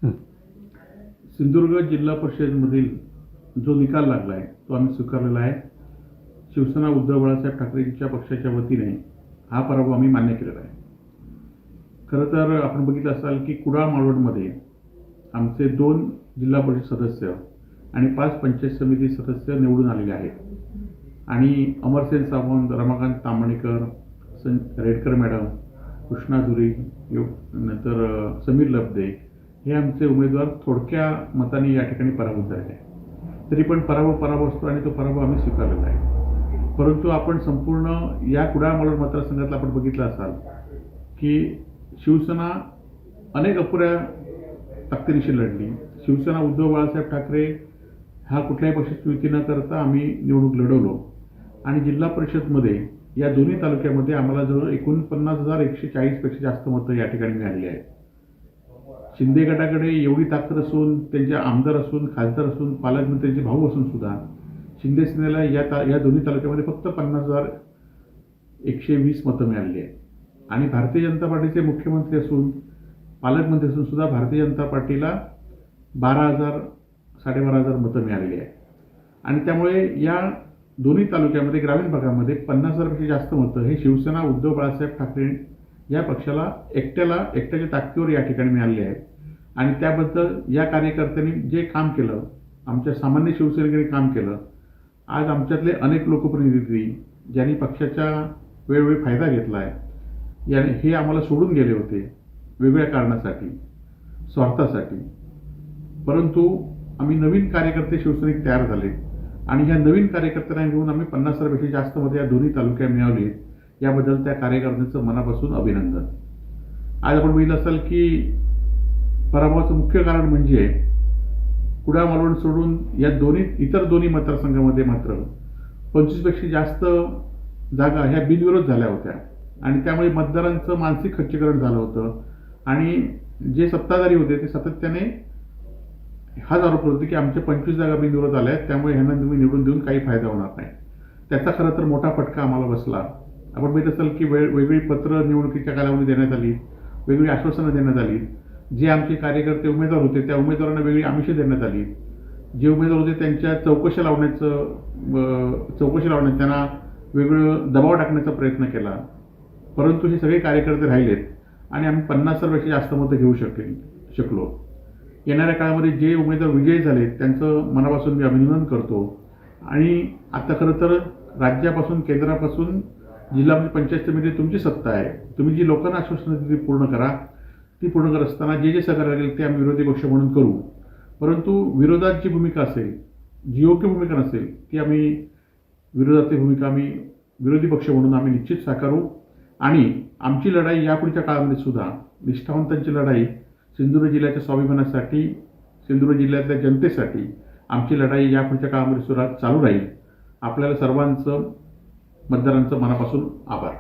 हं. सिंधुदुर्ग जिल्हा परिषदेमधील जो निकाल लागला आहे तो आम्ही स्वीकारलेला आहे. शिवसेना उद्धव बाळासाहेब ठाकरेंच्या पक्षाच्या वतीने हा पराभव आम्ही मान्य केलेला आहे. खरं तर आपण बघितलं असाल की कुडाळ मालवणमध्ये आमचे 2 जिल्हा परिषद सदस्य आणि 5 पंचायत समिती सदस्य निवडून आलेले आहेत आणि अमरसेन सावंत, रमाकांत तांबणेकर, रेडकर मॅडम, कृष्णा धुरी, नंतर समीर लब्धे हे आमचे उमेदवार थोडक्या मताने या ठिकाणी पराभूत झालेले आहे. तरी पण पराभव असतो आणि तो पराभव आम्ही स्वीकारलेला आहे. परंतु आपण संपूर्ण या कुडाळ मालवण मतदारसंघातला आपण बघितलं असाल की शिवसेना अनेक अपुऱ्या ताकदीनिशी लढली. शिवसेना उद्धव बाळासाहेब ठाकरे हा कुठल्याही पक्षाची युती न करता आम्ही निवडणूक लढवलो आणि जिल्हा परिषदमध्ये या दोन्ही तालुक्यामध्ये आम्हाला जवळ 49,140 पेक्षा जास्त मतं या ठिकाणी मिळाली आहेत. शिंदे गटाकडे एवढी ताकद असून, त्यांचे आमदार असून, खासदार असून, पालकमंत्र्यांचे भाऊ असून सुद्धा शिंदे सेनेला या दोन्ही तालुक्यामध्ये फक्त 50,120 मतं मिळाली आहेत आणि भारतीय जनता पार्टीचे मुख्यमंत्री असून, पालकमंत्री असून सुद्धा भारतीय जनता पार्टीला 12,000-12,500 मतं मिळालेली आहेत आणि त्यामुळे या दोन्ही तालुक्यामध्ये ग्रामीण भागामध्ये 50,000पेक्षा जास्त मतं हे शिवसेना उद्धव बाळासाहेब ठाकरे या पक्षाला एकट्याच्या ताकदीवर या ठिकाणी मिळालेले आहेत आणि त्याबद्दल या कार्यकर्त्यांनी जे काम केलं, आमच्या सामान्य शिवसैनिकांनी काम केलं. आज आमच्यातले अनेक लोकप्रतिनिधी ज्यांनी पक्षाचा वेळोवेळी फायदा घेतला आहे याने हे आम्हाला सोडून गेले होते वेगळ्या कारणासाठी, स्वार्थासाठी. परंतु आम्ही नवीन कार्यकर्ते शिवसैनिक तयार झाले आणि ह्या नवीन कार्यकर्त्यांना घेऊन आम्ही 50,000पेक्षा जास्त मध्ये या दोन्ही तालुक्यात मिळवली. याबद्दल त्या कार्यकर्त्यांचं मनापासून अभिनंदन. आज आपण बघितलं असाल की पराभवाचं मुख्य कारण म्हणजे कुडाळ मालवण सोडून या इतर दोन्ही मतदारसंघामध्ये मात्र 25पेक्षा जास्त जागा ह्या बिनविरोध झाल्या होत्या आणि त्यामुळे मतदारांचं मानसिक खच्चीकरण झालं होतं आणि जे सत्ताधारी होते ते सातत्याने हाच आरोप होते की आमच्या 25 जागा बिनविरोध आल्या आहेत, त्यामुळे ह्यांना तुम्ही निवडून देऊन काही फायदा होणार नाही. त्याचा खरं तर मोठा फटका आम्हाला बसला. आपण बघित असाल की वेगवेगळी पत्र निवडणुकीच्या कालावधीत देण्यात आली, वेगवेगळी आश्वासनं देण्यात आली. जे आमचे कार्यकर्ते उमेदवार होते त्या उमेदवारांना वेगळी आमिषे देण्यात आली. जे उमेदवार होते त्यांच्या चौकशी लावण्यात त्यांना वेगळं दबाव टाकण्याचा प्रयत्न केला. परंतु हे सगळे कार्यकर्ते राहिलेत आणि आम्ही 50,000पेक्षा जास्त मतं घेऊ शकलो. येणाऱ्या काळामध्ये जे उमेदवार विजयी झाले त्यांचं मनापासून मी अभिनंदन करतो आणि आता खरं तर राज्यापासून, केंद्रापासून जिल्हा पंचायत समिती तुमची सत्ता आहे. तुम्ही जी लोकांना आश्वासनं दिली पूर्ण करा. ती पूर्ण करत असताना जे सहकार्य लागेल ते आम्ही विरोधी पक्ष म्हणून करू. परंतु विरोधात जी भूमिका असेल, जी योग्य भूमिका नसेल ती विरोधातली भूमिका आम्ही विरोधी पक्ष म्हणून आम्ही निश्चित साकारू आणि आमची लढाई यापुढच्या काळामध्ये सुद्धा निष्ठावंतांची लढाई, सिंधुदुर्ग जिल्ह्याच्या स्वाभिमानासाठी, सिंधुदुर्ग जिल्ह्यातल्या जनतेसाठी आमची लढाई यापुढच्या काळामध्ये सुद्धा चालू राहील. आपल्याला सर्वांचं मतदारांचं मनापासून आभार.